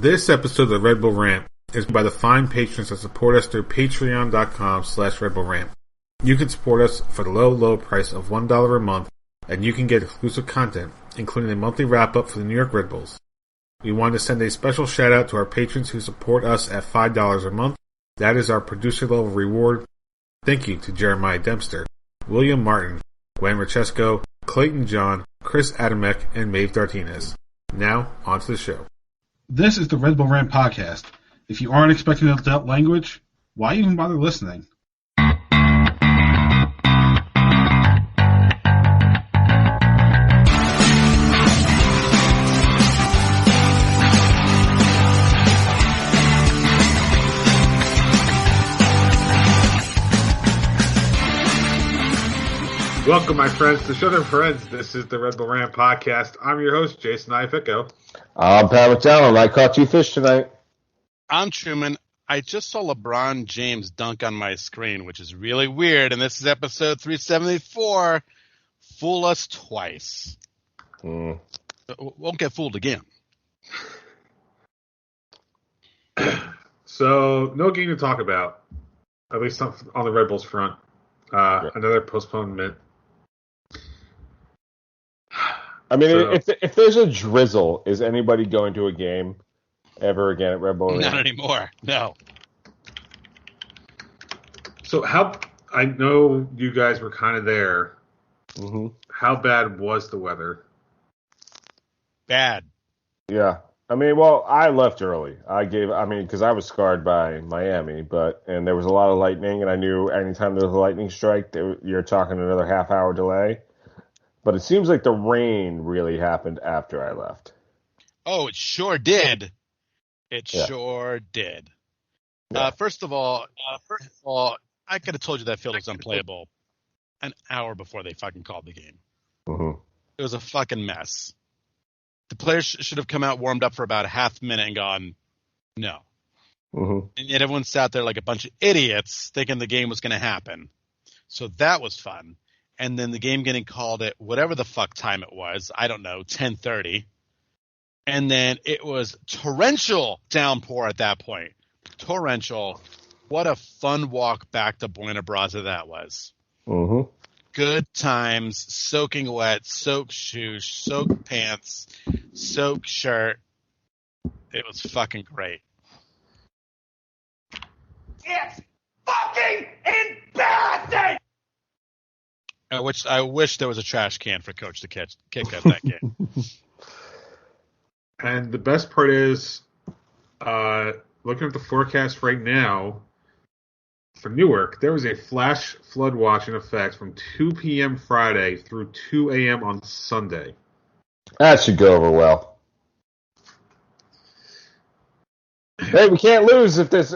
This episode of the Red Bull Rant is by the fine patrons that support us through patreon.com/Red Bull Rant. You can support us for the low price of $1 a month, and you can get exclusive content, including a monthly wrap-up for the New York Red Bulls. We want to send a special shout-out to our patrons who support us at $5 a month. That is our producer-level reward. Thank you to Jeremiah Dempster, William Martin, Gwen Rachesco, Clayton John, Chris Adamek, and Maeve Dartinez. Now, on to the show. This is the Red Bull Rant podcast. If you aren't expecting adult language, why even bother listening? Welcome, my friends, to Show Them Friends. This is the Red Bull Rant podcast. I'm your host, Jason Ifico. I'm Pat McDonald. I caught you fish tonight. I'm Truman. I just saw LeBron James dunk on my screen, which is really weird, and this is episode 374. Fool us twice. Won't get fooled again. So, no game to talk about, at least on the Red Bulls front. Another postponement. I mean, if there's a drizzle, is anybody going to a game ever again at Red Bull Rant? Not anymore. No. So I know you guys were kind of there. Mm-hmm. How bad was the weather? Bad. Yeah. I mean, well, I left early. Because I was scarred by Miami, and there was a lot of lightning, and I knew anytime there was a lightning strike, you're talking another half-hour delay. But it seems like the rain really happened after I left. Oh, it sure did. Yeah. Sure did. Yeah. First of all, I could have told you that field was unplayable an hour before they fucking called the game. Mm-hmm. It was a fucking mess. The players should have come out, warmed up for about a half minute, and gone, no. Mm-hmm. And yet everyone sat there like a bunch of idiots thinking the game was going to happen. So that was fun. And then the game getting called at whatever the fuck time it was, I don't know, 10:30. And then it was torrential downpour at that point. Torrential. What a fun walk back to Buena Braza that was. Mm-hmm. Good times, soaking wet, soaked shoes, soaked pants, soaked shirt. It was fucking great. It's fucking embarrassing! I wish there was a trash can for Coach to kick at that game. And the best part is, looking at the forecast right now, for Newark, there was a flash flood watch in effect from 2 p.m. Friday through 2 a.m. on Sunday. That should go over well. Hey, we can't lose if there's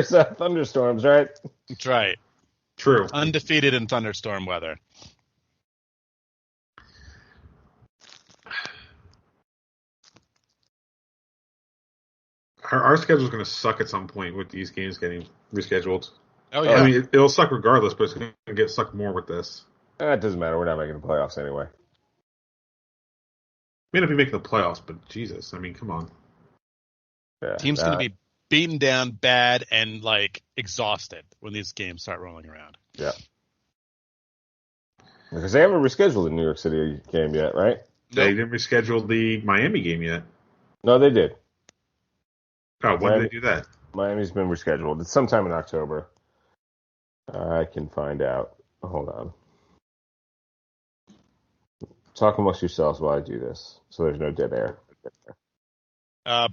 thunderstorms, right? That's right. True. Undefeated in thunderstorm weather. Our schedule's going to suck at some point with these games getting rescheduled. Oh, yeah. I mean, it'll suck regardless, but it's going to get sucked more with this. It doesn't matter. We're not making the playoffs anyway. May not be making the playoffs, but Jesus, I mean, come on. Yeah, Team's going to be beaten down bad and, exhausted when these games start rolling around. Yeah. Because they haven't rescheduled the New York City game yet, right? They didn't reschedule the Miami game yet. No, they did. Oh, when did they do that? Miami's been rescheduled. It's sometime in October. I can find out. Hold on. Talk amongst yourselves while I do this, so there's no dead air.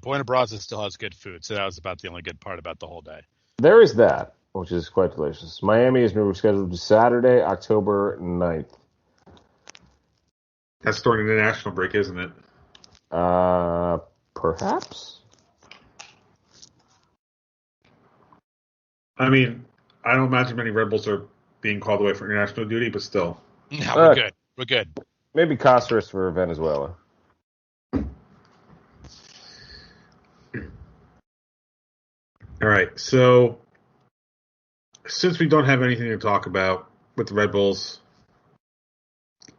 Buena Braza still has good food, so that was about the only good part about the whole day. There is that, which is quite delicious. Miami has been rescheduled to Saturday, October 9th. That's during the international break, isn't it? Perhaps? I mean, I don't imagine many Red Bulls are being called away for international duty, but still. No, we're good. We're good. Maybe Cáceres for Venezuela. All right, so since we don't have anything to talk about with the Red Bulls,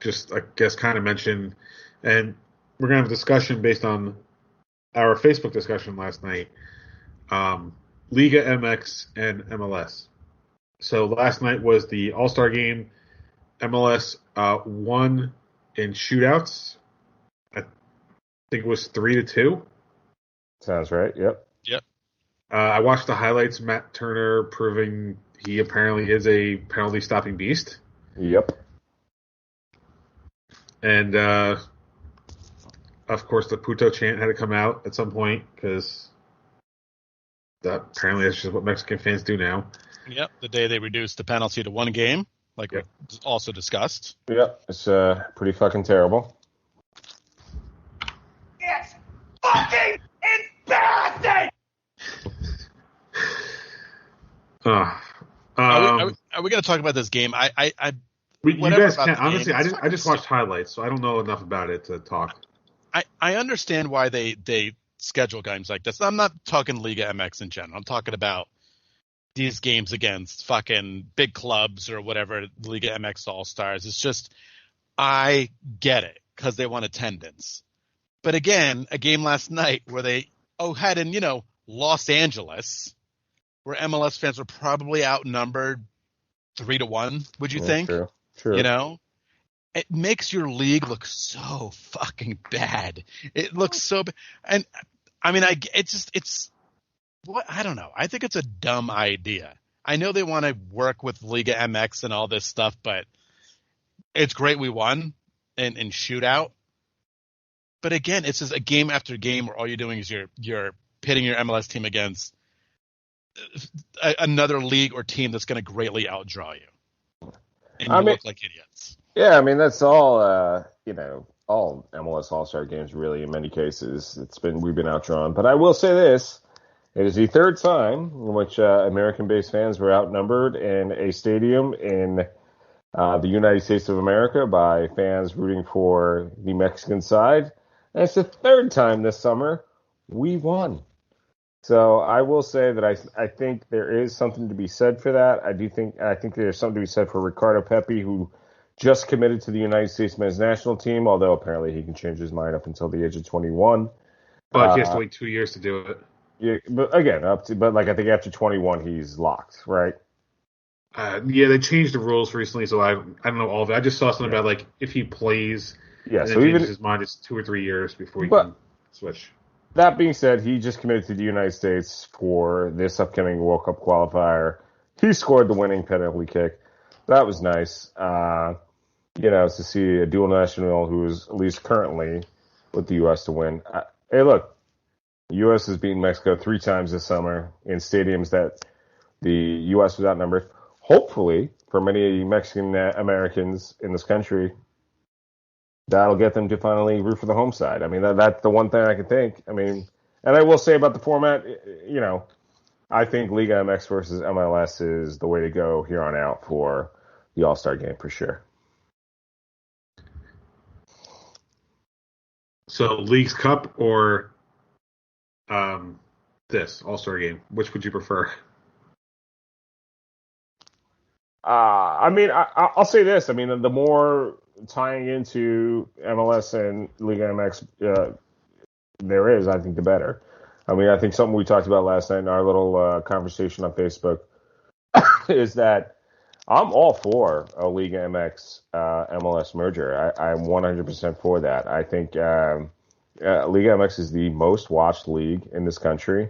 just, I guess, kind of mention, and we're going to have a discussion based on our Facebook discussion last night. Liga MX and MLS. So last night was the All-Star game. MLS won in shootouts. I think it was 3-2. Sounds right. Yep. Yep. I watched the highlights. Matt Turner proving he apparently is a penalty stopping beast. Yep. And of course, the Puto chant had to come out at some point because apparently that's just what Mexican fans do now. Yep. The day they reduced the penalty to 1 game, like we also discussed. Yep. It's pretty fucking terrible. It's fucking embarrassing! Are we going to talk about this game? You guys about can. the Honestly, game, I just watched highlights, so I don't know enough about it to talk. I understand why they schedule games like this. I'm not talking Liga MX in general. I'm talking about these games against fucking big clubs or whatever, Liga MX All-Stars. It's just, I get it because they want attendance. But again, a game last night where they had in, Los Angeles, where MLS fans were probably outnumbered 3-1, would you think? True. It makes your league look so fucking bad. It looks so bad. And I mean, I don't know. I think it's a dumb idea. I know they want to work with Liga MX and all this stuff, but it's great we won in shootout. But again, it's just a game after game where all you're doing is you're pitting your MLS team against another league or team that's going to greatly outdraw you. And you look like idiots. Yeah, I mean, that's all, all MLS All-Star games, really, in many cases. We've been outdrawn. But I will say this. It is the third time in which American-based fans were outnumbered in a stadium in the United States of America by fans rooting for the Mexican side. And it's the third time this summer we won. So I will say that I think there is something to be said for that. I think there's something to be said for Ricardo Pepi, who just committed to the United States men's national team, although apparently he can change his mind up until the age of 21. But he has to wait 2 years to do it. Yeah, but again, I think after 21 he's locked, right? They changed the rules recently, so I don't know all of it. I just saw something about like if he plays, and then changes his mind, it's 2 or 3 years before he can switch. That being said, he just committed to the United States for this upcoming World Cup qualifier. He scored the winning penalty kick. That was nice. To see a dual national who is at least currently with the U.S. to win. Hey, look, the U.S. has beaten Mexico 3 times this summer in stadiums that the U.S. was outnumbered. Hopefully, for many Mexican Americans in this country, that'll get them to finally root for the home side. I mean, that's the one thing I can think. I mean, and I will say about the format, I think Liga MX versus MLS is the way to go here on out for the All-Star game for sure. So, Leagues Cup or this All-Star game? Which would you prefer? I'll say this. I mean, the more tying into MLS and Liga MX there is, I think the better. I mean, I think something we talked about last night in our little conversation on Facebook is that I'm all for a Liga MX MLS merger. I'm 100% for that. I think Liga MX is the most watched league in this country.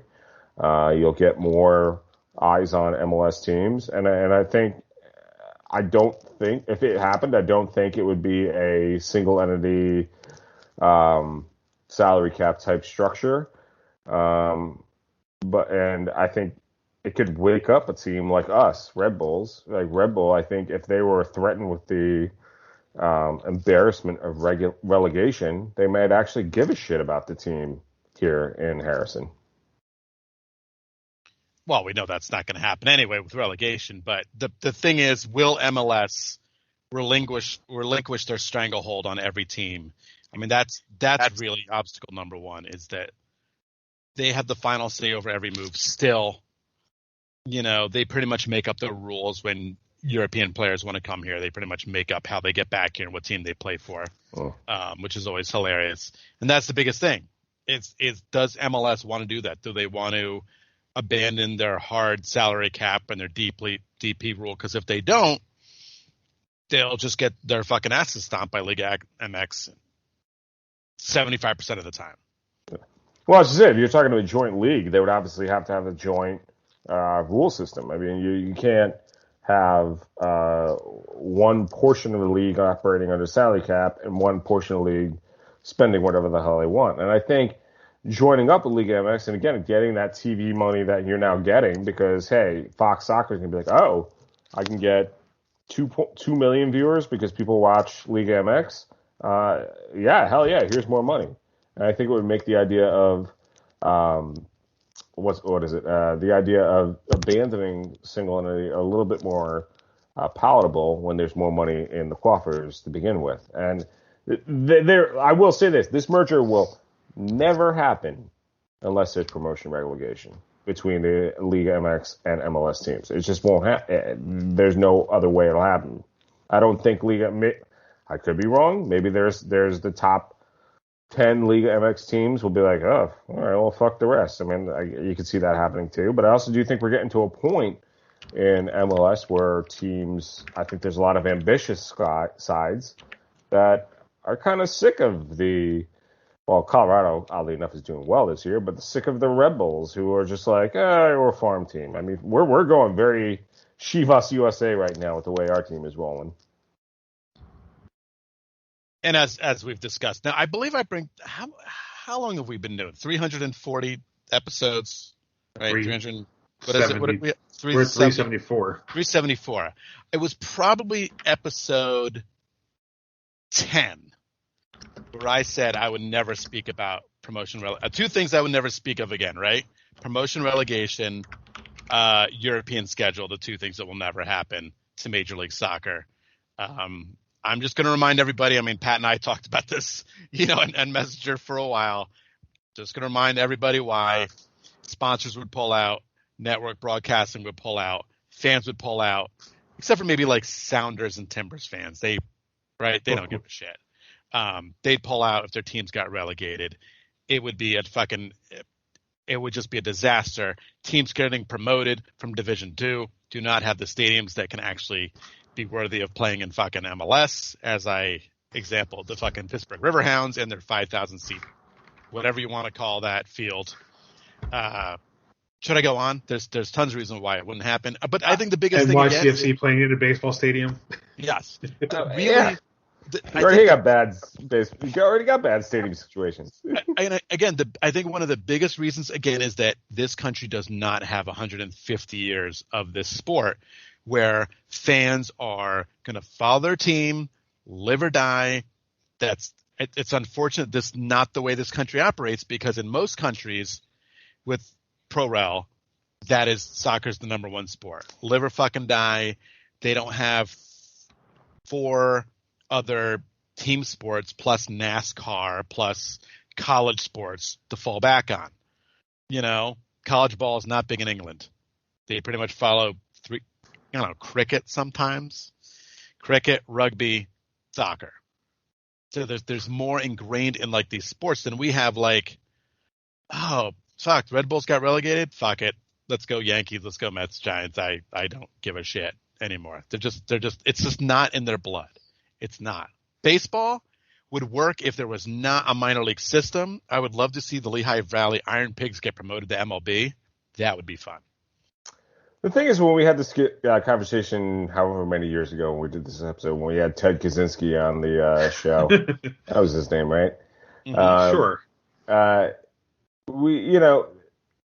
You'll get more eyes on MLS teams, and I don't think if it happened, I don't think it would be a single entity salary cap type structure. And I think it could wake up a team like us, Red Bulls. Like Red Bull, I think if they were threatened with the embarrassment of relegation, they might actually give a shit about the team here in Harrison. Well, we know that's not going to happen anyway with relegation. But the thing is, will MLS relinquish their stranglehold on every team? I mean, that's really obstacle number one, is that they have the final say over every move. Still, they pretty much make up the rules when European players want to come here. They pretty much make up how they get back here and what team they play for, which is always hilarious. And that's the biggest thing. Does MLS want to do that? Do they want to abandon their hard salary cap and their DP rule? Because if they don't, they'll just get their fucking asses stomped by Liga MX 75% of the time. Well, that's just it. If you're talking to a joint league, they would obviously have to have a joint rule system. I mean, you can't have one portion of the league operating under salary cap and one portion of the league spending whatever the hell they want. And I think joining up with Liga MX and, again, getting that TV money that you're now getting because, hey, Fox Soccer is going to be like, oh, I can get 2 million viewers because people watch Liga MX. Yeah, hell yeah, here's more money. And I think it would make the idea of the idea of abandoning single entity a little bit more palatable when there's more money in the coffers to begin with. And I will say this merger will never happen unless there's promotion relegation between the Liga MX and MLS teams. It just won't happen. There's no other way it'll happen. I don't think I could be wrong. Maybe there's the top 10 Liga MX teams will be like, oh, all right, well, fuck the rest. I mean, you could see that happening too. But I also do think we're getting to a point in MLS where teams, I think there's a lot of ambitious sides that are kind of sick of Colorado, oddly enough, is doing well this year, but sick of the Red Bulls who are just like, we're a farm team. I mean, we're going very Chivas USA right now with the way our team is rolling. And as we've discussed, now I believe how long have we been doing? 340 episodes, right? 300. What is it? What are we? 374. 374. It was probably episode 10 where I said I would never speak about promotion. Two things I would never speak of again, right? Promotion, relegation, European schedule. The two things that will never happen to Major League Soccer. I'm just going to remind everybody. I mean, Pat and I talked about this, and Messenger for a while. Just going to remind everybody why sponsors would pull out, network broadcasting would pull out, fans would pull out, except for maybe like Sounders and Timbers fans. They don't give a shit. They'd pull out if their teams got relegated. It would be it would just be a disaster. Teams getting promoted from Division 2 do not have the stadiums that can actually be worthy of playing in fucking MLS, as I exampled the fucking Pittsburgh Riverhounds and their 5,000 seat, whatever you want to call that field. Should I go on? There's tons of reasons why it wouldn't happen, but I think the biggest thing is YCFC playing in a baseball stadium. Yes, really. Yeah. You already got bad stadium situations. I think one of the biggest reasons, again, is that this country does not have 150 years of this sport where fans are going to follow their team, live or die. It's unfortunate this is not the way this country operates, because in most countries with pro rel, that is soccer's the number one sport. Live or fucking die. They don't have 4 other team sports plus NASCAR plus college sports to fall back on. College ball is not big in England. They pretty much follow cricket sometimes. Cricket, rugby, soccer. So there's more ingrained in like these sports than we have. Like, oh fuck, Red Bulls got relegated. Fuck it, let's go Yankees, let's go Mets, Giants. I don't give a shit anymore. They're just it's just not in their blood. It's not. Baseball would work if there was not a minor league system. I would love to see the Lehigh Valley Iron Pigs get promoted to MLB. That would be fun. The thing is, when we had this conversation however many years ago when we did this episode, when we had Ted Kaczynski on the show, that was his name, right? Mm-hmm. Sure.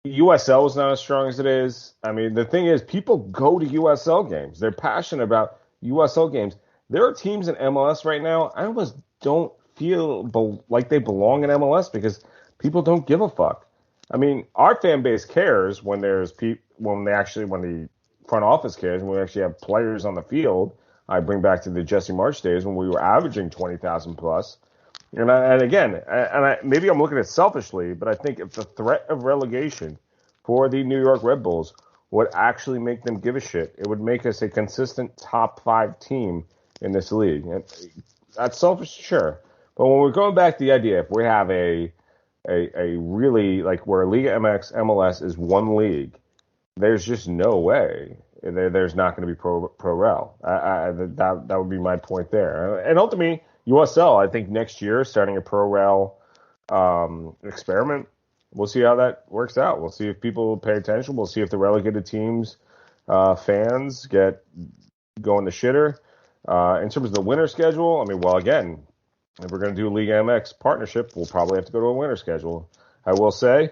USL is not as strong as it is. I mean, the thing is, people go to USL games. They're passionate about USL games. There are teams in MLS right now, I almost don't feel like they belong in MLS because people don't give a fuck. I mean, our fan base cares when when the front office cares, when we actually have players on the field. I bring back to the Jesse March days when we were averaging 20,000 plus. Maybe I'm looking at it selfishly, but I think if the threat of relegation for the New York Red Bulls would actually make them give a shit, it would make us a consistent top 5 team in this league. And that's selfish, sure. But when we're going back to the idea, if we have a a really like where Liga MX MLS is one league, there's just no way there's not going to be pro rel. That would be my point there. And ultimately, USL, I think next year starting a pro rel experiment. We'll see how that works out. We'll see if people pay attention. We'll see if the relegated teams fans get going to shitter. In terms of the winter schedule, I mean, well, again, if we're going to do a Liga MX partnership, we'll probably have to go to a winter schedule. I will say,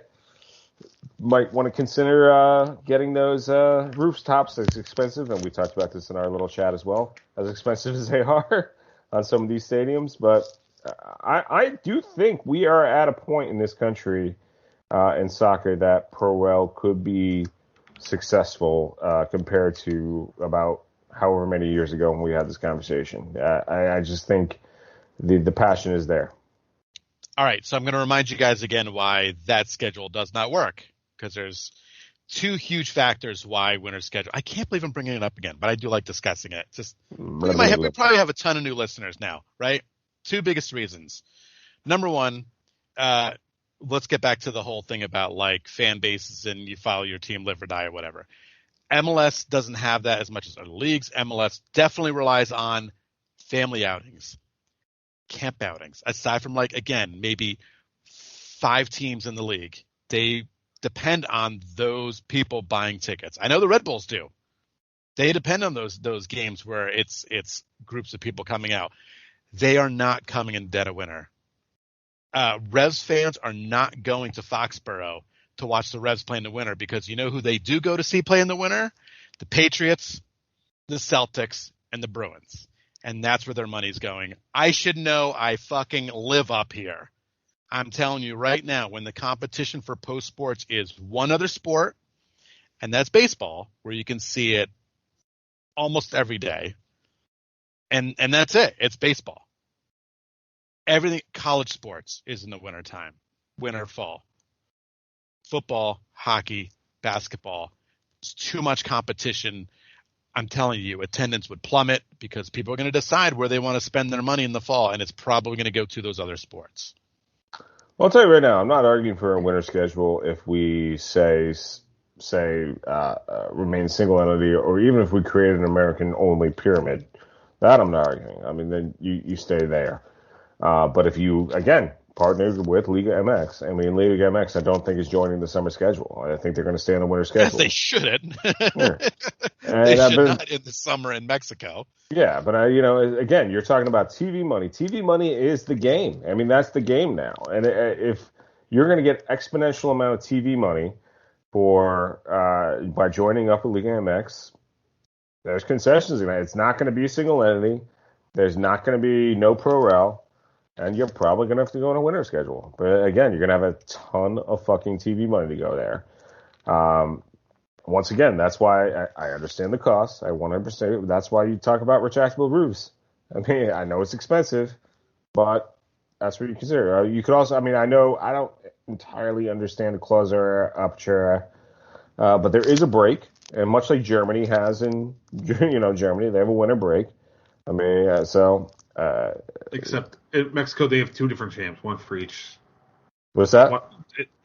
might want to consider getting those rooftops. It's expensive, and we talked about this in our little chat as well, as expensive as they are on some of these stadiums. But I do think we are at a point in this country in soccer that pro rel could be successful compared to about however many years ago when we had this conversation. I just think the passion is there. All right, so I'm going to remind you guys again why that schedule does not work, because there's two huge factors why winter schedule. I can't believe I'm bringing it up again, but I do like discussing it. Just we probably have a ton of new listeners now, right? Two biggest reasons. Number one, let's get back to the whole thing about like fan bases and you follow your team live or die or whatever. MLS doesn't have that as much as other leagues. MLS definitely relies on family outings, camp outings. Aside from like, again, maybe 5 teams in the league, they depend on those people buying tickets. I know the Red Bulls do. They depend on those games where it's groups of people coming out. They are not coming in dead of winter. Revs fans are not going to Foxborough to watch the Revs play in the winter, because you know who they do go to see play in the winter? The Patriots, the Celtics, and the Bruins. And that's where their money's going. I should know. I fucking live up here. I'm telling you right now, when the competition for post sports is one other sport, and that's baseball, where you can see it almost every day. And that's it. It's baseball. Everything, college sports is in the wintertime, winter, fall. Football, hockey, basketball. It's too much competition. I'm telling you, attendance would plummet because people are going to decide where they want to spend their money in the fall, and it's probably going to go to those other sports. Well, I'll tell you right now, I'm not arguing for a winter schedule if we say remain single entity, or even if we create an American-only pyramid. That I'm not arguing. I mean, then you stay there. But if you, again, partnered with Liga MX, I mean, Liga MX I don't think is joining the summer schedule. I think they're going to stay on the winter schedule. Yes, they shouldn't. Yeah. They should not in the summer in Mexico. Yeah, but again, you're talking about TV money. TV money is the game. I mean, that's the game now. And if you're going to get exponential amount of TV money for by joining up with Liga MX, there's concessions in that. It's not going to be a single entity. There's not going to be no pro rel. And you're probably going to have to go on a winter schedule. But again, you're going to have a ton of fucking TV money to go there. Once again, that's why I understand the cost. I 100%. That's why you talk about retractable roofs. I mean, I know it's expensive, but that's what you consider. You could also, I mean, I know I don't entirely understand the closer aperture, but there is a break. And much like Germany has in, Germany, they have a winter break. I mean, except in Mexico, they have 2 different champs, one for each. What's that?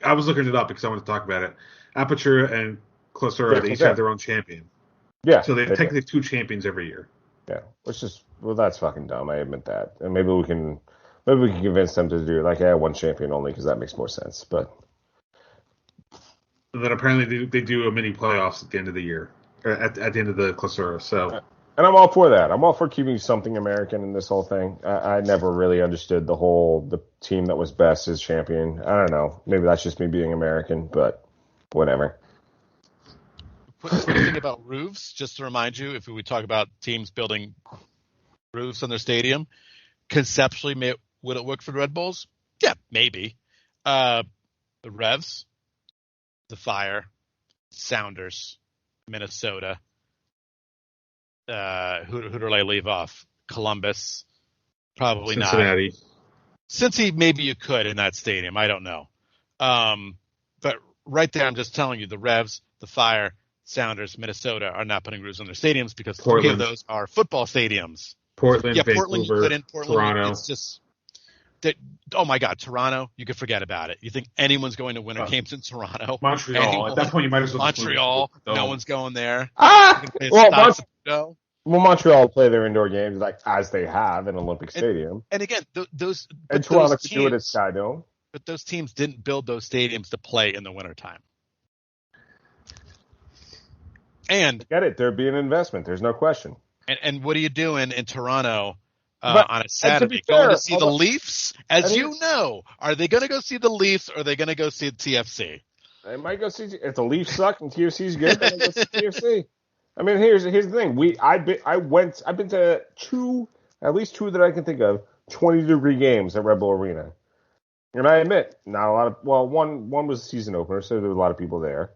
I was looking it up because I wanted to talk about it. Apertura and Clausura, they each have their own champion. Yeah. So they have technically 2 champions every year. Yeah, which is, that's fucking dumb. I admit that. And maybe we can convince them to do like, one champion only, because that makes more sense. But and then apparently they do a mini playoffs at the end of the year, or at the end of the Clausura. So. And I'm all for that. I'm all for keeping something American in this whole thing. I never really understood the team that was best as champion. I don't know. Maybe that's just me being American, but whatever. Quick thing about roofs, just to remind you, if we talk about teams building roofs on their stadium, conceptually, would it work for the Red Bulls? Yeah, maybe. The Revs, the Fire, Sounders, Minnesota. Who do I leave off? Columbus, probably Cincinnati. not. Cincy, maybe you could in that stadium. I don't know. But right there, I'm just telling you, the Revs, the Fire, Sounders, Minnesota are not putting roofs on their stadiums because 3 of those are football stadiums. Portland, yeah, Vancouver, Portland, you couldn't. Portland, Toronto. It's just Oh my God, Toronto, you could forget about it. You think anyone's going to winter games in Toronto? Montreal. Anyone? At that point, you might as well just Montreal, move no one's going there. Well, Saputo. Montreal will play their indoor games as they have in Olympic Stadium. And again, And Toronto could do it at Sky Dome. But those teams didn't build those stadiums to play in the wintertime. And get it, there'd be an investment. There's no question. And what are you doing in Toronto on a fair, Saturday? Going to see the Leafs? As you know, are they going to go see the Leafs or are they going to go see the TFC? They might go see if the Leafs suck and TFC's good. Then go see TFC. I mean, here's the thing. I've been to at least two that I can think of 20-degree games at Red Bull Arena, and I admit not a lot of. Well, one was a season opener, so there were a lot of people there.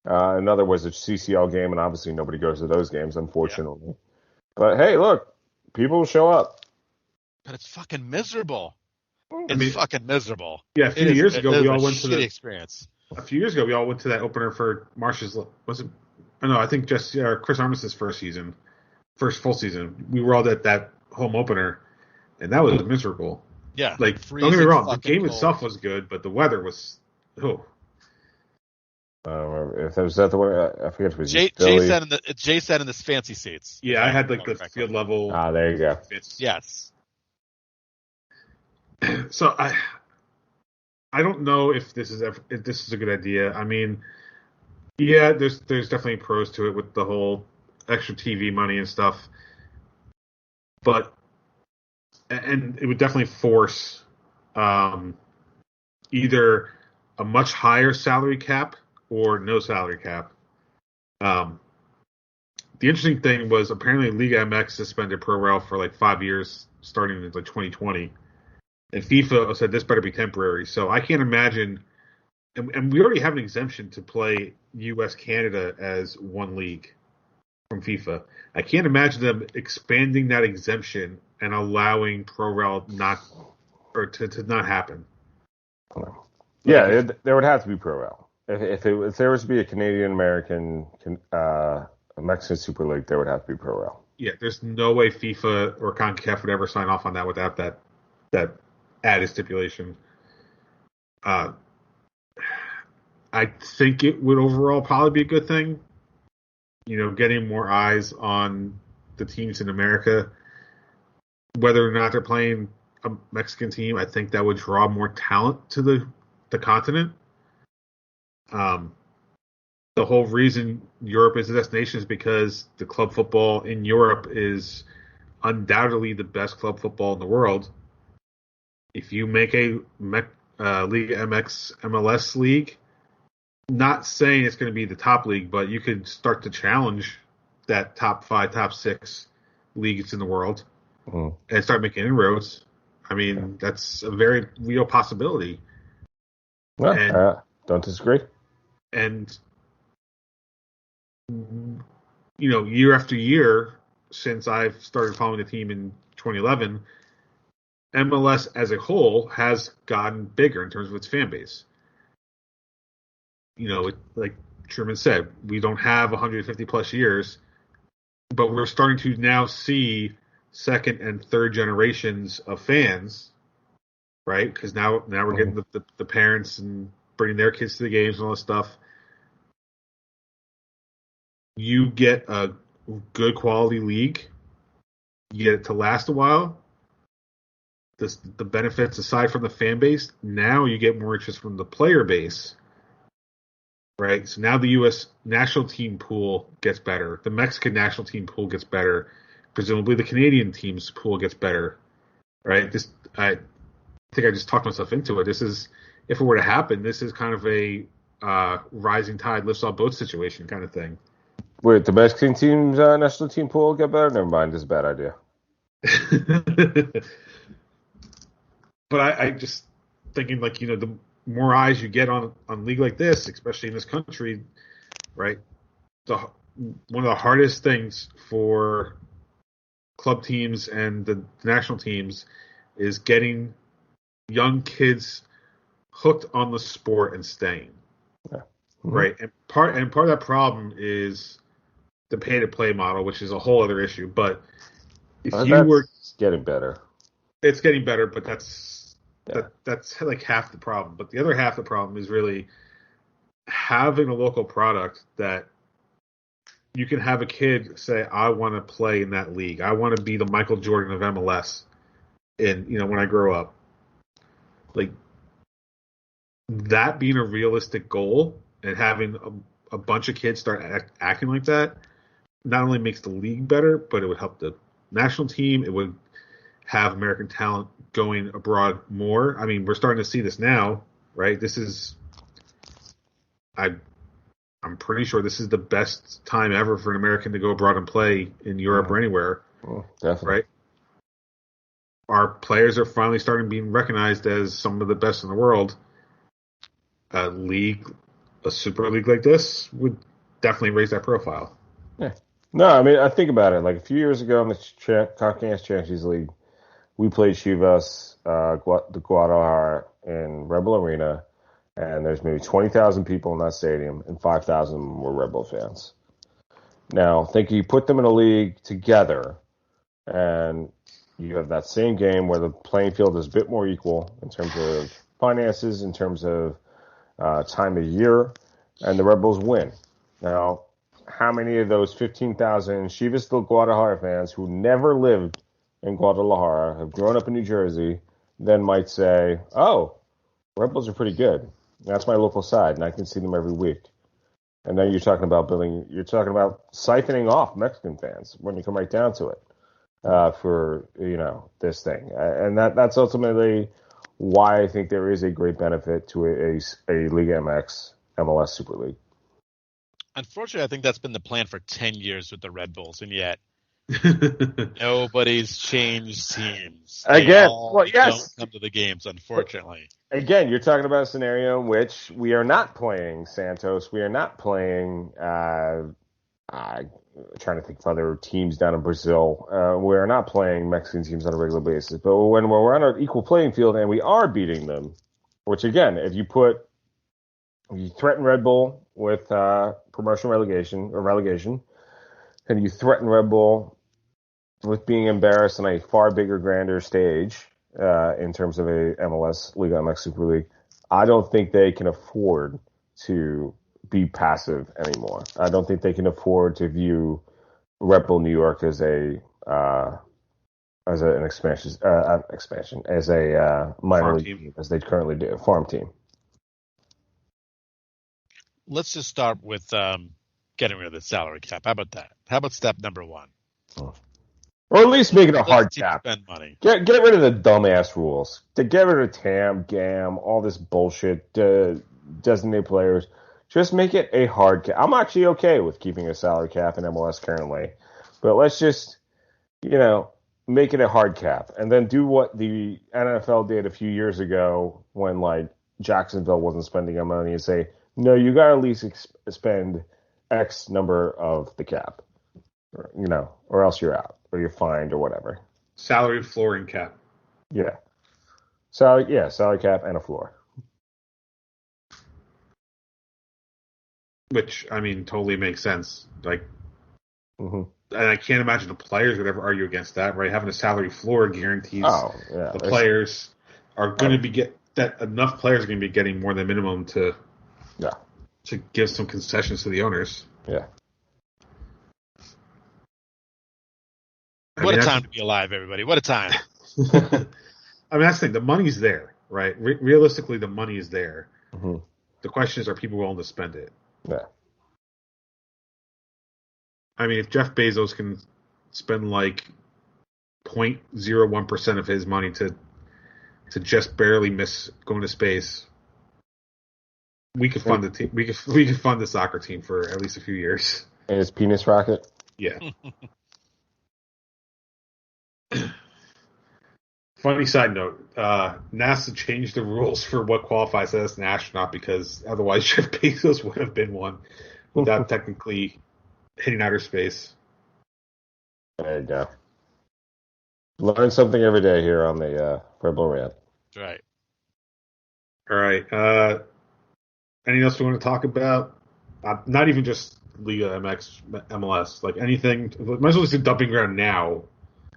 Another was a CCL game, and obviously nobody goes to those games, unfortunately. Yeah. But hey, look, people will show up. But it's fucking miserable. Fucking miserable. Yeah, a few years ago we all went to the experience. A few years ago we all went to that opener for Marsh's. Was it? No, I think just Chris Armiste's first full season. We were all at that home opener, and that was miserable. Yeah, like don't get me wrong, the game itself was good, but the weather was if that was the way, I forget if it was Jay sat in the fancy seats. Yeah, I had like the field level. There you go. Yes. So I don't know if this is a good idea. I mean, yeah, there's definitely pros to it with the whole extra TV money and stuff, but and it would definitely force either a much higher salary cap or no salary cap. The interesting thing was apparently Liga MX suspended Pro Rel for like 5 years starting in like 2020. And FIFA said this better be temporary. So I can't imagine, and we already have an exemption to play U.S.-Canada as one league from FIFA. I can't imagine them expanding that exemption and allowing Pro Rel to not happen. Yeah, there would have to be Pro Rel. If there was to be a Canadian-American Mexican Super League, there would have to be Pro Rel. Yeah, there's no way FIFA or CONCACAF would ever sign off on that without that added stipulation. I think it would overall probably be a good thing. You know, getting more eyes on the teams in America. Whether or not they're playing a Mexican team, I think that would draw more talent to the continent. The whole reason Europe is a destination is because the club football in Europe is undoubtedly the best club football in the world. If you make a Liga MX MLS league, not saying it's going to be the top league, but you could start to challenge that top 5, top 6 leagues in the world and start making inroads. I mean, that's a very real possibility. Well, don't disagree. And, you know, year after year, since I've started following the team in 2011, MLS as a whole has gotten bigger in terms of its fan base. You know, like Truman said, we don't have 150 plus years, but we're starting to now see second and third generations of fans, right? Because now we're getting the parents and bringing their kids to the games and all this stuff. You get a good quality league, you get it to last a while. The benefits aside from the fan base, now you get more interest from the player base, right? So now the U.S. national team pool gets better. The Mexican national team pool gets better. Presumably the Canadian team's pool gets better, right? I think I just talked myself into it. This is, if it were to happen, this is kind of a rising tide lifts all boats situation kind of thing. Wait, the Mexican team's national team pool get better? Never mind, this is a bad idea. But I just thinking, like, you know, the more eyes you get on a league like this, especially in this country, right? One of the hardest things for club teams and the national teams is getting young kids hooked on the sport and staying. Yeah. Mm-hmm. Right. And part of that problem is the pay to play model, which is a whole other issue. But if you were getting better. It's getting better, but that's That's like half the problem. But the other half of the problem is really having a local product that you can have a kid say, I want to play in that league. I want to be the Michael Jordan of MLS when I grow up. Like, that being a realistic goal and having a bunch of kids start acting like that not only makes the league better, but it would help the national team. It would have American talent going abroad more. I mean, we're starting to see this now, right? I'm pretty sure this is the best time ever for an American to go abroad and play in Europe or anywhere. Oh, definitely. Right? Our players are finally starting being recognized as some of the best in the world. A super league like this would definitely raise that profile. Yeah. No, I mean, I think about it. Like a few years ago in the CONCACAF Champions League, we played Chivas, the Guadalajara in Red Bull Arena, and there's maybe 20,000 people in that stadium, and 5,000 were Red Bull fans. Now, think you put them in a league together, and you have that same game where the playing field is a bit more equal in terms of finances, in terms of time of year, and the Red Bulls win. Now, how many of those 15,000 Chivas del Guadalajara fans who never lived in Guadalajara, have grown up in New Jersey, then might say, oh, Red Bulls are pretty good. That's my local side, and I can see them every week. And then you're talking about siphoning off Mexican fans when you come right down to it for this thing. And that's ultimately why I think there is a great benefit to a Liga MX MLS Super League. Unfortunately, I think that's been the plan for 10 years with the Red Bulls, and yet nobody's changed teams. Again, don't come to the games, unfortunately. Again, you're talking about a scenario in which we are not playing Santos. We are not playing. Trying to think of other teams down in Brazil. We are not playing Mexican teams on a regular basis. But when we're on an equal playing field and we are beating them, which again, if you threaten Red Bull with promotion relegation, and you threaten Red Bull with being embarrassed on a far bigger, grander stage in terms of a MLS Liga MX Super League, I don't think they can afford to be passive anymore. I don't think they can afford to view Red Bull New York as an expansion, as a minor league team, as they currently do, farm team. Let's just start with getting rid of the salary cap. How about that? How about step number one? Or at least make it a hard cap. Spend money. Get rid of the dumbass rules. Get rid of TAM, GAM, all this bullshit, designated players. Just make it a hard cap. I'm actually okay with keeping a salary cap in MLS currently. But let's just, make it a hard cap. And then do what the NFL did a few years ago when, Jacksonville wasn't spending their money and say, no, you got to at least spend X number of the cap. Or else you're out. Or you're fined or whatever. Salary floor and cap. Yeah. Salary cap and a floor. Which, I mean, totally makes sense. Mm-hmm. And I can't imagine the players would ever argue against that, right? Having a salary floor guarantees the players are going to enough players are going to be getting more than minimum to give some concessions to the owners. Yeah. What a time to be alive, everybody. What a time. I mean, that's the thing. The money's there, right? Realistically, the money is there. Mm-hmm. The question is, are people willing to spend it? Yeah. I mean, if Jeff Bezos can spend 0.01% of his money to just barely miss going to space, we could fund the team. We could fund the soccer team for at least a few years. And his penis rocket? Yeah. Funny side note, NASA changed the rules for what qualifies as an astronaut because otherwise Jeff Bezos would have been one without technically hitting outer space. There you go. Learn something every day here on the Red Bull Rant. That's right. All right. Anything else we want to talk about? Not even just Liga MX, MLS. Anything. Might as well just do dumping ground now.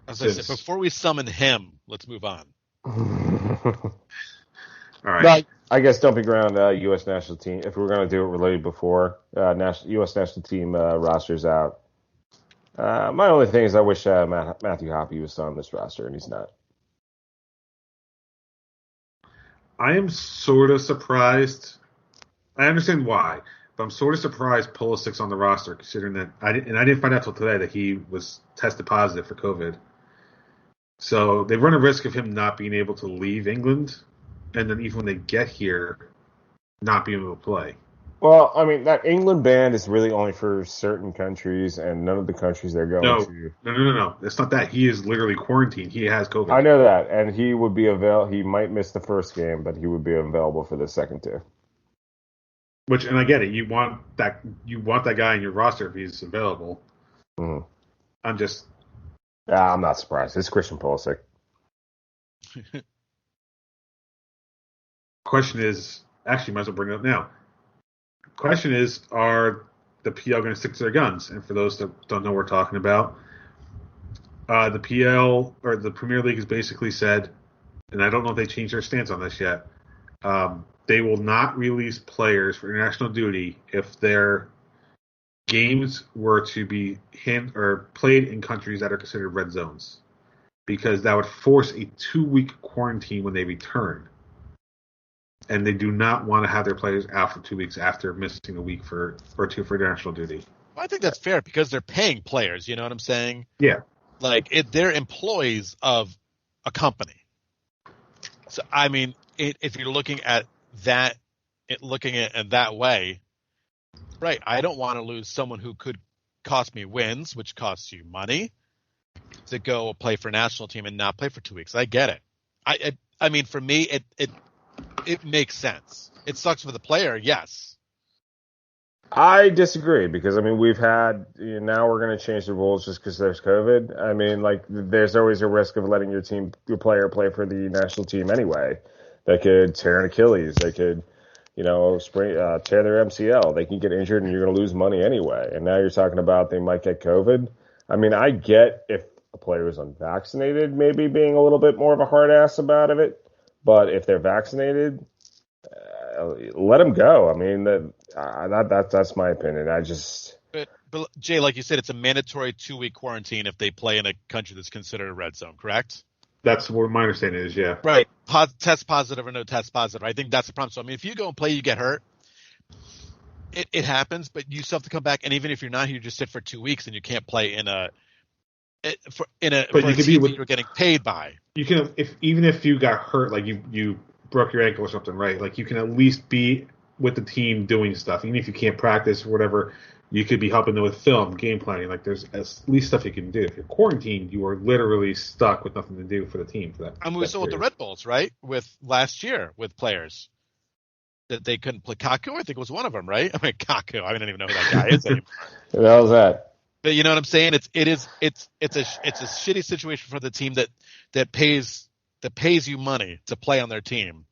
As I said, before we summon him, let's move on. All right. But I guess dumping around U.S. national team, if we were going to do it related before, U.S. national team rosters out. My only thing is I wish Matthew Hoppe was on this roster, and he's not. I am sort of surprised. I understand why, but I'm sort of surprised Pulisic's on the roster, considering that I didn't find out till today that he was tested positive for COVID. So they run a risk of him not being able to leave England, and then even when they get here, not being able to play. Well, I mean, that England ban is really only for certain countries, and none of the countries they're going to. No. It's not that. He is literally quarantined. He has COVID. I know that, and he would be He might miss the first game, but he would be available for the second two. And I get it. You want that guy in your roster if he's available. Mm. I'm not surprised. It's Christian Pulisic. Question is, actually, might as well bring it up now. Question is, are the PL going to stick to their guns? And for those that don't know what we're talking about, the PL or the Premier League has basically said, and I don't know if they changed their stance on this yet, they will not release players for international duty if their games were to be played in countries that are considered red zones, because that would force a 2-week quarantine when they return. And they do not want to have their players out for 2 weeks after missing a week or two for international duty. Well, I think that's fair because they're paying players. You know what I'm saying? Yeah. Like they're employees of a company. So I mean, if you're looking at that, that way, right? I don't want to lose someone who could cost me wins, which costs you money, to go play for a national team and not play for 2 weeks. I get it. I mean, for me, it makes sense. It sucks for the player, yes. I disagree because, I mean, we've had, now we're going to change the rules just because there's COVID. I mean, like, there's always a risk of letting your player play for the national team anyway. They could tear an Achilles. They could, tear their MCL. They can get injured and you're going to lose money anyway. And now you're talking about they might get COVID. I mean, I get if a player is unvaccinated, maybe being a little bit more of a hard ass about it. But if they're vaccinated, let them go. I mean, that's my opinion. But Jay, like you said, it's a mandatory 2-week quarantine if they play in a country that's considered a red zone, correct? That's what my understanding is, yeah. Right. Test positive or no test positive. I think that's the problem. So, I mean, if you go and play, you get hurt. It happens, but you still have to come back. And even if you're not here, you just sit for 2 weeks and you can't play in a team that you're getting paid by. You can, even if you got hurt, like you broke your ankle or something, right? Like you can at least be with the team doing stuff. Even if you can't practice or whatever, you could be helping them with film, game planning. Like there's at least stuff you can do. If you're quarantined, you are literally stuck with nothing to do for the team for that. And we saw with the Red Bulls, right? With last year with players that they couldn't play. Kaku, I think was one of them, right? I mean, Kaku. I don't even know who that guy is anymore. Who the hell is that? But you know what I'm saying? It's a shitty situation for the team that pays you money to play on their team.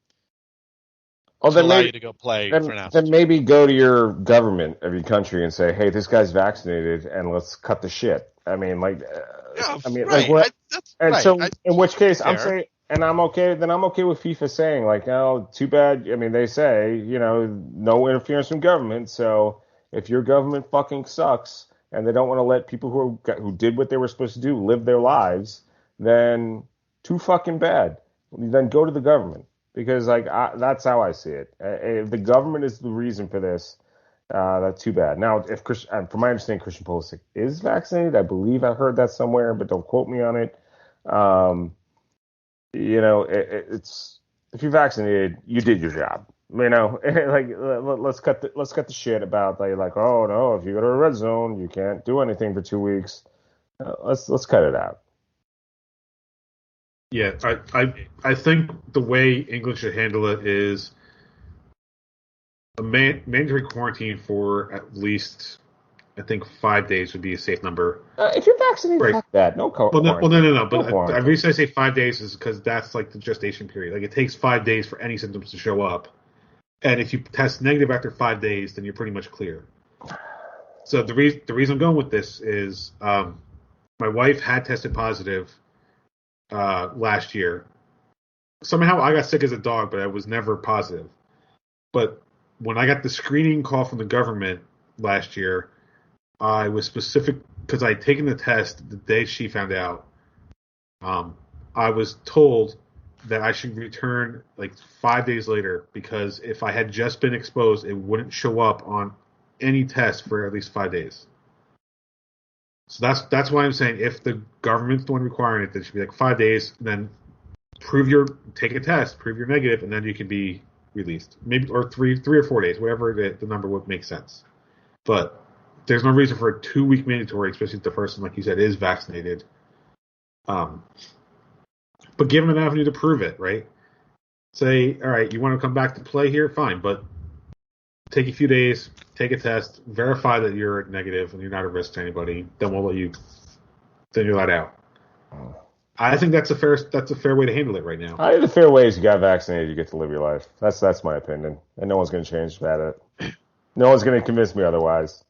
Well, then allow maybe you to go play for an then maybe go to your government of your country and say, "Hey, this guy's vaccinated, and let's cut the shit." I mean, like, right. In which case, fair. I'm saying, and I'm okay. Then I'm okay with FIFA saying, like, "Oh, too bad." I mean, they say, no interference from government. So if your government fucking sucks and they don't want to let people who did what they were supposed to do live their lives, then too fucking bad. Then go to the government. Because that's how I see it. If the government is the reason for this, that's too bad. Now, from my understanding, Christian Pulisic is vaccinated. I believe I heard that somewhere, but don't quote me on it. It's if you're vaccinated, you did your job. Let's cut the shit about oh no, if you go to a red zone, you can't do anything for 2 weeks. Let's cut it out. Yeah, I think the way England should handle it is a mandatory quarantine for at least, I think 5 days would be a safe number. If you're vaccinated, right. Fuck that. No quarantine. No. But the reason I say 5 days is because that's like the gestation period. Like it takes 5 days for any symptoms to show up, and if you test negative after 5 days, then you're pretty much clear. So the reason I'm going with this is my wife had tested positive last year, somehow I got sick as a dog, but I was never positive. But when I got the screening call from the government last year, I was specific because I had taken the test the day she found out. I was told that I should return like 5 days later because if I had just been exposed, it wouldn't show up on any test for at least 5 days. So that's why I'm saying if the government's the one requiring it, it should be like 5 days, and then take a test, prove you're negative, and then you can be released. Maybe or three or 4 days, whatever the number would make sense. But there's no reason for a 2-week mandatory, especially if the person, like you said, is vaccinated. But give them an avenue to prove it, right? Say, all right, you want to come back to play here? Fine, but take a few days, take a test, verify that you're negative and you're not a risk to anybody. Then we'll let you. Then you're let out. I think that's a fair way to handle it right now. I think the fair way is you got vaccinated, you get to live your life. That's my opinion, and no one's going to change that. No one's going to convince me otherwise.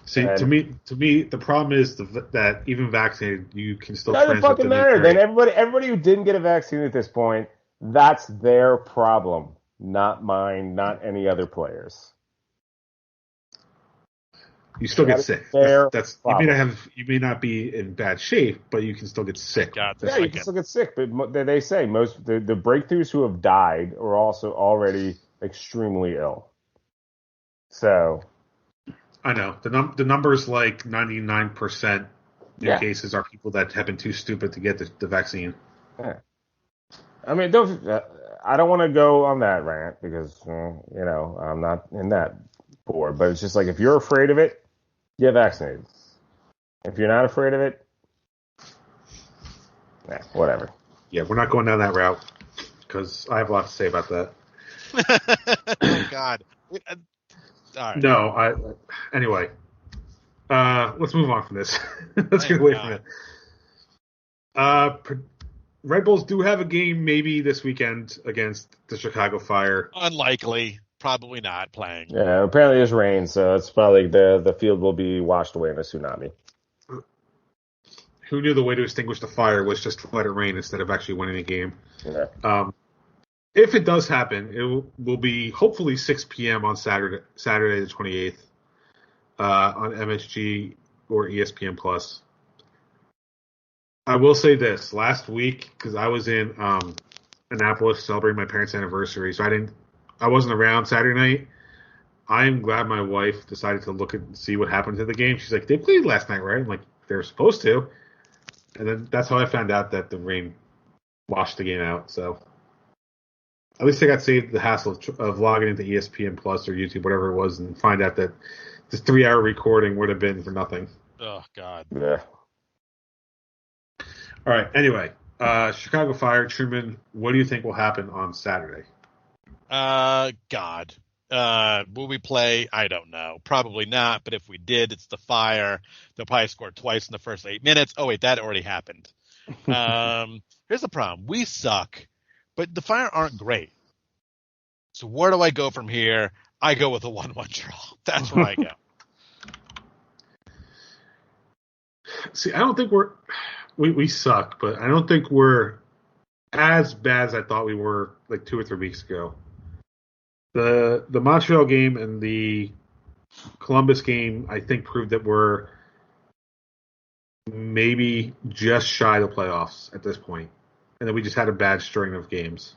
See, to me, the problem is that even vaccinated, you can still. Doesn't fucking matter. Then everybody who didn't get a vaccine at this point, that's their problem, not mine, not any other players. You still get sick. That's you may not be in bad shape, but you can still get sick. Yeah, you can still get sick. But they say most the breakthroughs who have died are also already extremely ill. So. I know the numbers like 99% in cases are people that have been too stupid to get the vaccine. Yeah. I mean, I don't want to go on that rant because I'm not in that board. But it's just like if you're afraid of it, get vaccinated. If you're not afraid of it, whatever. Yeah, we're not going down that route because I have a lot to say about that. Oh God. Right. No, anyway, let's move on from this. Let's get away from it. Red Bulls do have a game maybe this weekend against the Chicago Fire. Unlikely. Probably not playing. Yeah, apparently there's rain, so it's probably the field will be washed away in a tsunami. Who knew the way to extinguish the fire was just to let it rain instead of actually winning the game? Yeah. If it does happen, it will be hopefully 6 p.m. on Saturday the 28th, on MSG or ESPN Plus. I will say this: last week, because I was in Annapolis celebrating my parents' anniversary, so I wasn't around Saturday night. I am glad my wife decided to look and see what happened to the game. She's like, "They played last night, right?" I'm like, "They were supposed to," and then that's how I found out that the rain washed the game out. So. At least I got saved the hassle of logging into ESPN Plus or YouTube, whatever it was, and find out that this 3-hour recording would have been for nothing. Oh, God. Yeah. All right. Anyway, Chicago Fire, Truman, what do you think will happen on Saturday? God. Will we play? I don't know. Probably not, but if we did, it's the Fire. They'll probably score twice in the first 8 minutes. Oh, wait, that already happened. Here's the problem. We suck. But the Fire aren't great. So where do I go from here? I go with a 1-1 draw. That's where I go. See, I don't think we suck, but I don't think we're as bad as I thought we were like 2 or 3 weeks ago. The Montreal game and the Columbus game, I think, proved that we're maybe just shy of the playoffs at this point. And then we just had a bad string of games.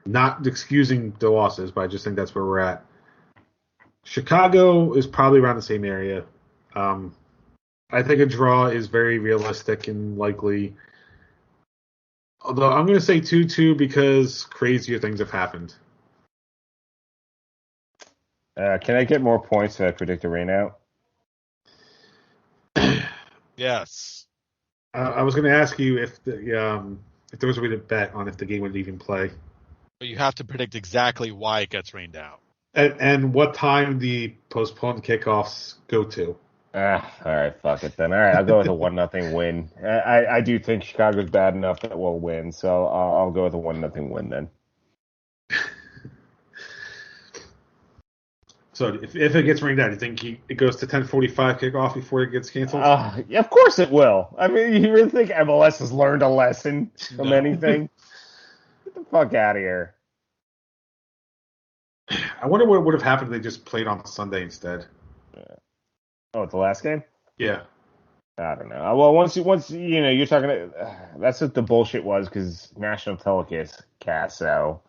Not excusing the losses, but I just think that's where we're at. Chicago is probably around the same area. I think a draw is very realistic and likely. Although I'm going to say 2-2 because crazier things have happened. Can I get more points if I predict a rain out? Yes. I was going to ask you if there was a way to bet on if the game would even play. But you have to predict exactly why it gets rained out. And what time the postponed kickoffs go to. All right, fuck it then. All right, I'll go with a 1-0 win. I do think Chicago's bad enough that we'll win, so I'll go with a 1-0 win then. So if it gets rained out, do you think it goes to 10:45 kickoff before it gets canceled? Yeah, of course it will. I mean, you really think MLS has learned a lesson from anything? Get the fuck out of here. I wonder what would have happened if they just played on Sunday instead. Oh, the last game? Yeah. I don't know. Well, once you're talking. That's what the bullshit was because national telecast. So,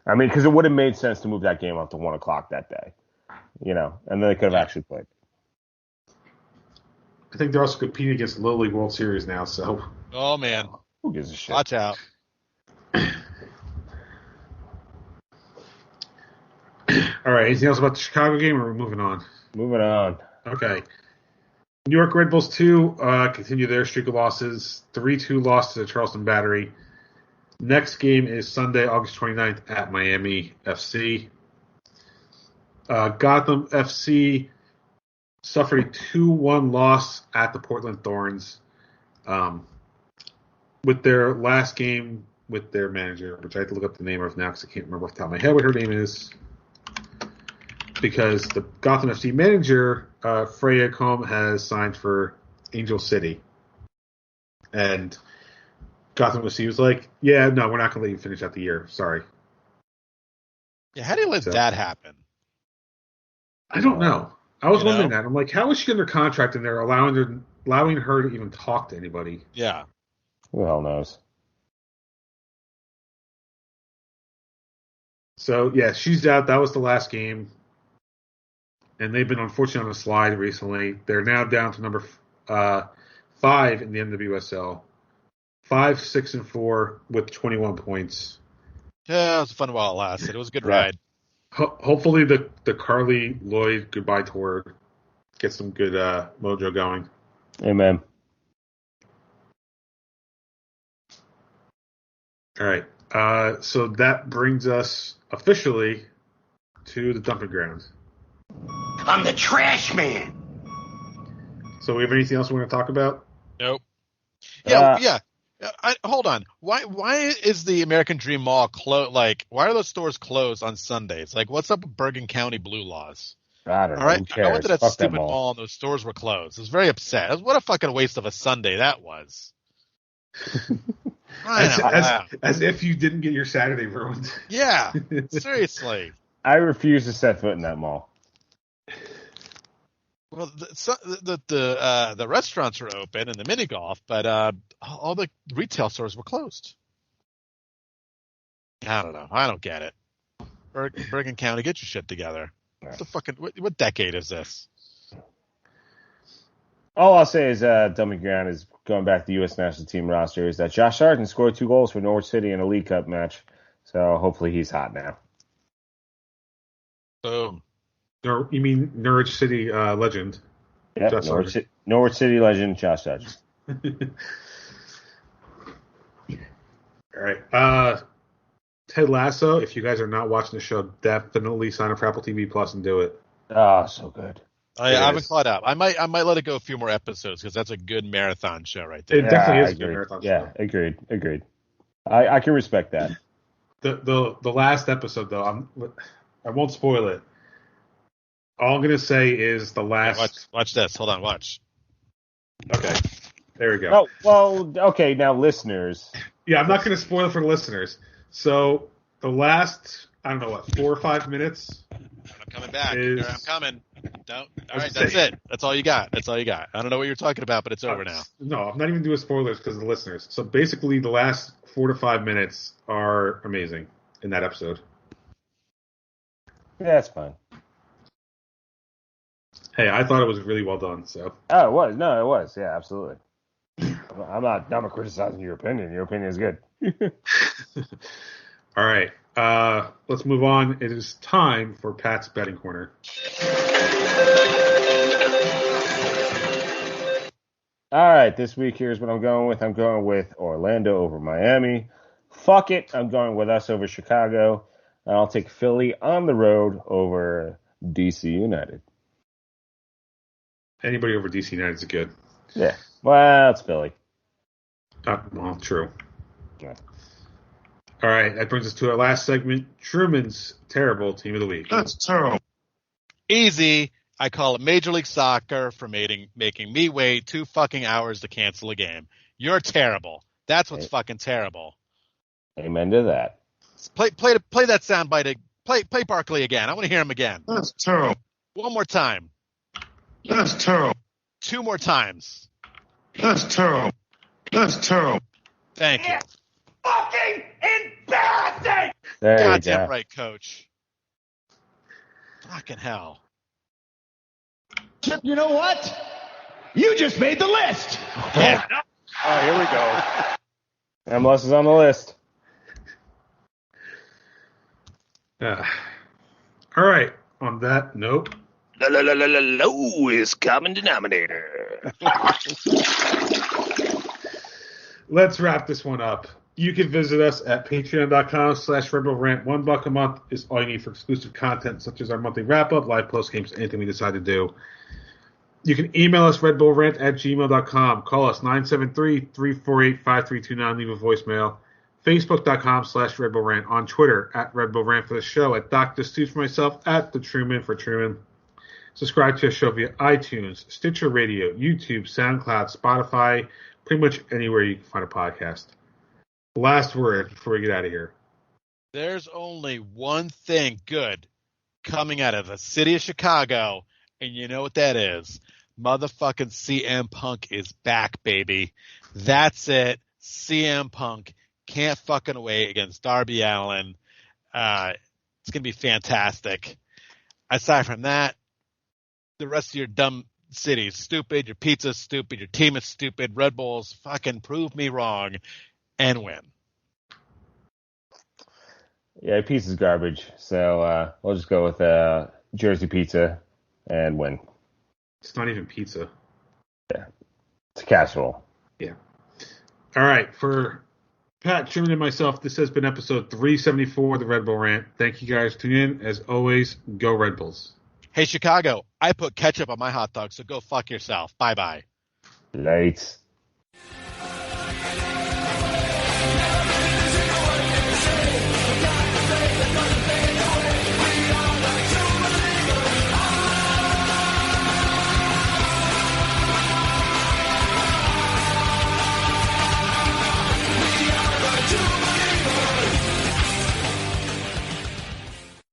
I mean, because it would have made sense to move that game up to 1:00 that day, and then they could have actually played. I think they're also competing against the Little League World Series now. So. Oh man, Who gives a shit? watch out. All right. Anything else about the Chicago game, or are we moving on? Moving on. Okay. New York Red Bulls 2 continue their streak of losses. 3-2 loss to the Charleston Battery. Next game is Sunday, August 29th at Miami FC. Gotham FC suffered a 2-1 loss at the Portland Thorns. With their last game with their manager, which I have to look up the name of now because I can't remember off the top of my head what her name is. Because the Gotham FC manager, Freya Combe, has signed for Angel City. And Gotham FC was like, yeah, no, we're not going to let you finish out the year. Sorry. Yeah, how do you let that happen? I don't know. I was wondering that. I'm like, how is she under contract and they're allowing her to even talk to anybody? Yeah. Who the hell knows? So, yeah, she's out. That was the last game. And they've been unfortunately on a slide recently. They're now down to number 5 in the NWSL. 5-6-4 with 21 points. Yeah, it was fun while it lasted. It was a good ride. Hopefully the Carly Lloyd goodbye tour gets some good mojo going. Amen. All right. So that brings us officially to the dumping ground. I'm the trash man. So we have anything else we want to talk about? Nope. Yeah. Hold on. Why is the American Dream Mall closed? Like, why are those stores closed on Sundays? Like, what's up with Bergen County blue laws? I don't know. All right, Who cares? I went to that Fuck stupid that mall and those stores were closed. I was very upset. What a fucking waste of a Sunday that was. As if you didn't get your Saturday ruined. Yeah, seriously. I refuse to set foot in that mall. Well, the restaurants were open and the mini golf, but all the retail stores were closed. I don't know. I don't get it. Bergen County, get your shit together. What decade is this? All I'll say is Dummy Ground is going back to the U.S. national team roster is that Josh Sargent scored 2 goals for Norwich City in a League Cup match. So hopefully he's hot now. Boom. You mean Norwich City legend? Yeah, Norwich City legend Josh Sargent. All right. Ted Lasso, if you guys are not watching the show, definitely sign up for Apple TV Plus and do it. Oh, so good. I haven't caught up. I might let it go a few more episodes because that's a good marathon show right there. It definitely is a good marathon show. Yeah, agreed. I can respect that. The last episode though, I won't spoil it. All I'm gonna say is the last. Yeah, watch this. Hold on, watch. Okay, there we go. Oh well, okay. Now, listeners. Yeah, I'm not gonna spoil it for the listeners. So the last, 4 or 5 minutes. I'm coming back. I'm coming. All right, that's it. That's all you got. I don't know what you're talking about, but it's over now. No, I'm not even doing spoilers because of the listeners. So basically, the last 4 to 5 minutes are amazing in that episode. Yeah, that's fine. Hey, I thought it was really well done. So. Oh, it was. No, it was. Yeah, absolutely. I'm not criticizing your opinion. Your opinion is good. All right. Let's move on. It is time for Pat's betting corner. All right. This week, here's what I'm going with. I'm going with Orlando over Miami. Fuck it. I'm going with us over Chicago. And I'll take Philly on the road over DC United. Anybody over DC United is good. Yeah. Well, it's Philly. Well, true. Yeah. All right, that brings us to our last segment, Truman's Terrible Team of the Week. That's terrible. Easy. I call it Major League Soccer for making me wait 2 fucking hours to cancel a game. You're terrible. That's what's fucking terrible. Amen to that. Play that soundbite. Play Barkley again. I want to hear him again. That's terrible. One more time. That's terrible. 2 more times. That's terrible. That's terrible. Thank you. Fucking embarrassing! There you Goddamn go. right, Coach. Fucking hell. You know what? You just made the list. Yeah. Oh, here we go. MLS is on the list. All right. On that note, Lowest common denominator. let's wrap this one up. You can visit us at patreon.com/Red Bull Rant. $1 a month is all you need for exclusive content, such as our monthly wrap-up, live post games, anything we decide to do. You can email us redbullrant@gmail.com. Call us 973-348-5329. Leave a voicemail. Facebook.com/Red Bull Rant. On Twitter @Red Bull Rant for the show. At Dr. Steve for myself. The Truman for Truman. Subscribe to the show via iTunes, Stitcher Radio, YouTube, SoundCloud, Spotify, pretty much anywhere you can find a podcast. Last word before we get out of here. There's only one thing good coming out of the city of Chicago, and you know what that is. Motherfucking CM Punk is back, baby. That's it. CM Punk can't fucking wait against Darby Allin. It's going to be fantastic. Aside from that, the rest of your dumb city is stupid. Your pizza's stupid. Your team is stupid. Red Bulls fucking prove me wrong and win. Yeah, pizza's garbage. So we'll just go with Jersey pizza and win. It's not even pizza. Yeah. It's a casserole. Yeah. All right. For Pat, Truman, and myself, this has been episode 374 of the Red Bull Rant. Thank you guys for tuning in. As always, go Red Bulls. Hey, Chicago, I put ketchup on my hot dog, so go fuck yourself. Bye-bye. Lights.